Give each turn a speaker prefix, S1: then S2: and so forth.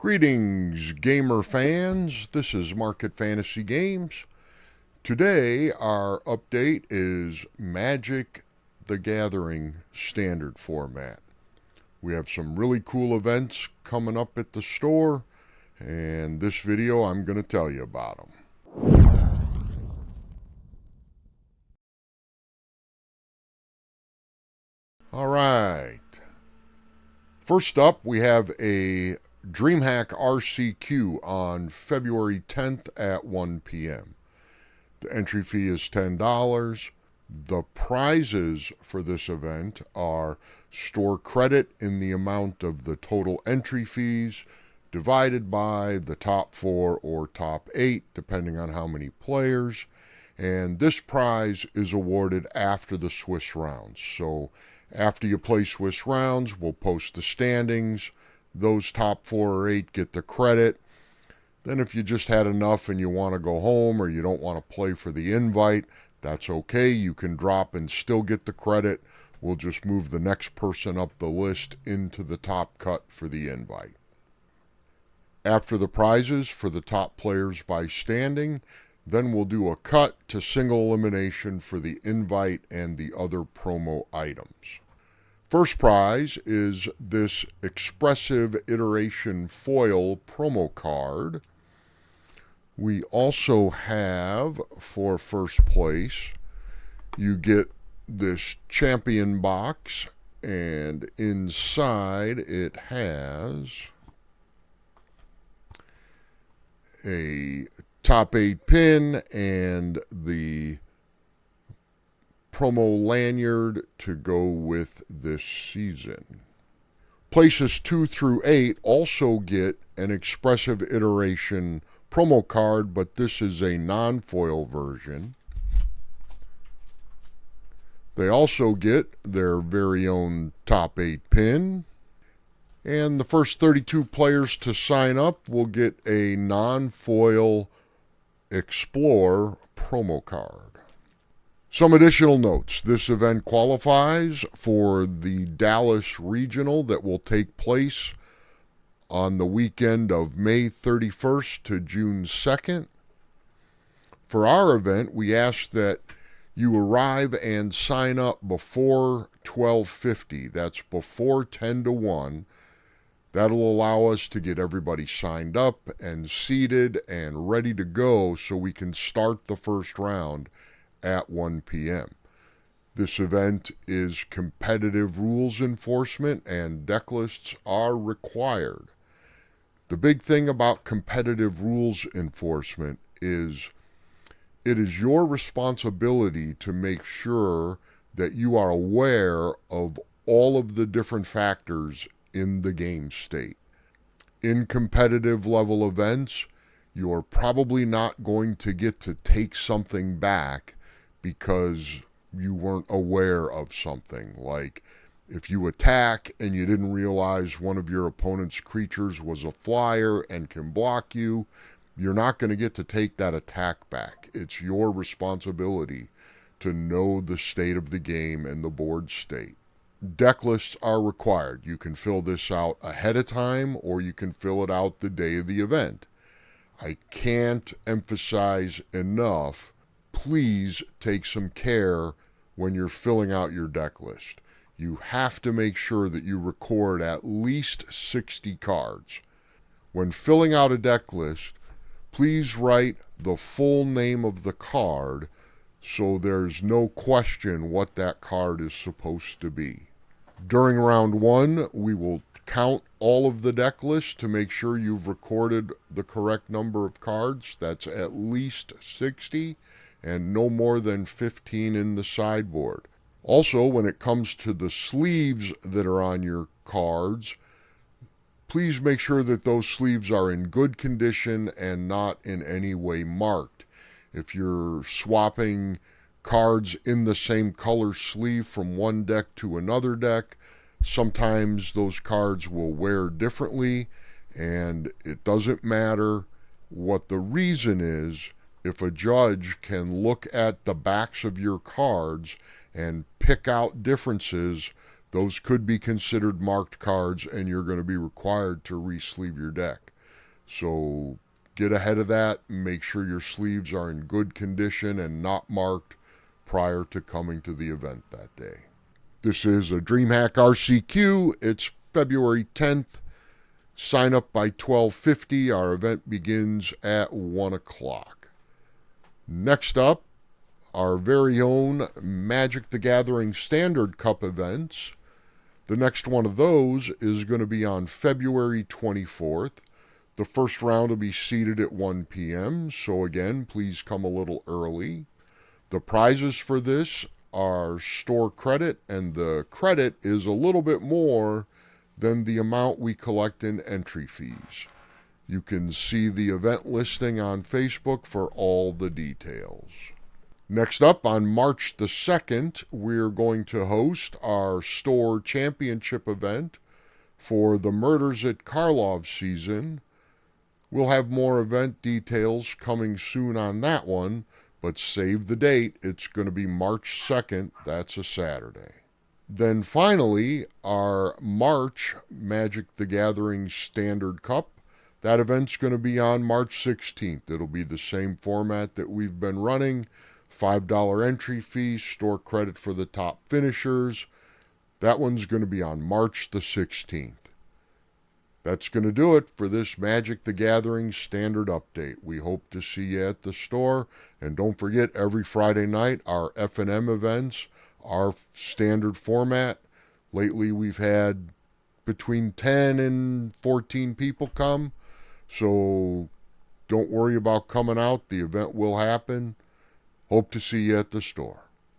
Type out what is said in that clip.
S1: Greetings, gamer fans. This is Market Fantasy Games. Today, our update is Magic the Gathering standard format. We have some really cool events coming up at the store, and this video I'm going to tell you about them. All right. First up, we have a DreamHack RCQ on February 10th at 1 p.m. The entry fee is $10. The prizes for this event are store credit in the amount of the total entry fees divided by the top 4 or top 8, depending on how many players. And this prize is awarded after the Swiss rounds. So after you play Swiss rounds, we'll post the standings. Those top 4 or 8 get the credit. Then if you just had enough and you want to go home or you don't want to play for the invite, that's okay. You can drop and still get the credit. We'll just move the next person up the list into the top cut for the invite. After the prizes for the top players by standing, then we'll do a cut to single elimination for the invite and the other promo items. First prize is this Expressive Iteration Foil promo card. We also have, for first place, you get this champion box, and inside it has a top 8 pin and the promo lanyard to go with this season. Places 2 through 8 also get an Expressive Iteration promo card, but this is a non-foil version. They also get their very own top 8 pin. And the first 32 players to sign up will get a non-foil Explore promo card. Some additional notes. This event qualifies for the Dallas Regional that will take place on the weekend of May 31st to June 2nd. For our event, we ask that you arrive and sign up before 12:50. That's before 10 to 1. That'll allow us to get everybody signed up and seated and ready to go so we can start the first round at 1 p.m. This event is competitive rules enforcement and decklists are required. The big thing about competitive rules enforcement is it is your responsibility to make sure that you are aware of all of the different factors in the game state. In competitive level events, you're probably not going to get to take something back because you weren't aware of something. Like if you attack and you didn't realize one of your opponent's creatures was a flyer and can block you, you're not going to get to take that attack back. It's your responsibility to know the state of the game and the board state. Deck lists are required. You can fill this out ahead of time or you can fill it out the day of the event. I can't emphasize enough, please take some care when you're filling out your deck list. You have to make sure that you record at least 60 cards. When filling out a deck list, please write the full name of the card so there's no question what that card is supposed to be. During round 1, we will count all of the deck lists to make sure you've recorded the correct number of cards. That's at least 60 and no more than 15 in the sideboard. Also, when it comes to the sleeves that are on your cards, please make sure that those sleeves are in good condition and not in any way marked. If you're swapping cards in the same color sleeve from one deck to another deck, sometimes those cards will wear differently, and it doesn't matter what the reason is. If a judge can look at the backs of your cards and pick out differences, those could be considered marked cards and you're going to be required to re-sleeve your deck. So get ahead of that. Make sure your sleeves are in good condition and not marked prior to coming to the event that day. This is a DreamHack RCQ. It's February 10th. Sign up by 12:50. Our event begins at 1 o'clock. Next up, our very own Magic the Gathering Standard Cup events. The next one of those is going to be on February 24th. The first round will be seated at 1 p.m., so again, please come a little early. The prizes for this are store credit, and the credit is a little bit more than the amount we collect in entry fees. You can see the event listing on Facebook for all the details. Next up, on March the 2nd, we're going to host our store championship event for the Murders at Karlov season. We'll have more event details coming soon on that one, but save the date. It's going to be March 2nd. That's a Saturday. Then finally, our March Magic the Gathering Standard Cup. That event's going to be on March 16th. It'll be the same format that we've been running. $5 entry fee, store credit for the top finishers. That one's going to be on March the 16th. That's going to do it for this Magic the Gathering Standard Update. We hope to see you at the store. And don't forget, every Friday night, our F&M events, our standard format. Lately, we've had between 10 and 14 people come. So don't worry about coming out. The event will happen. Hope to see you at the store.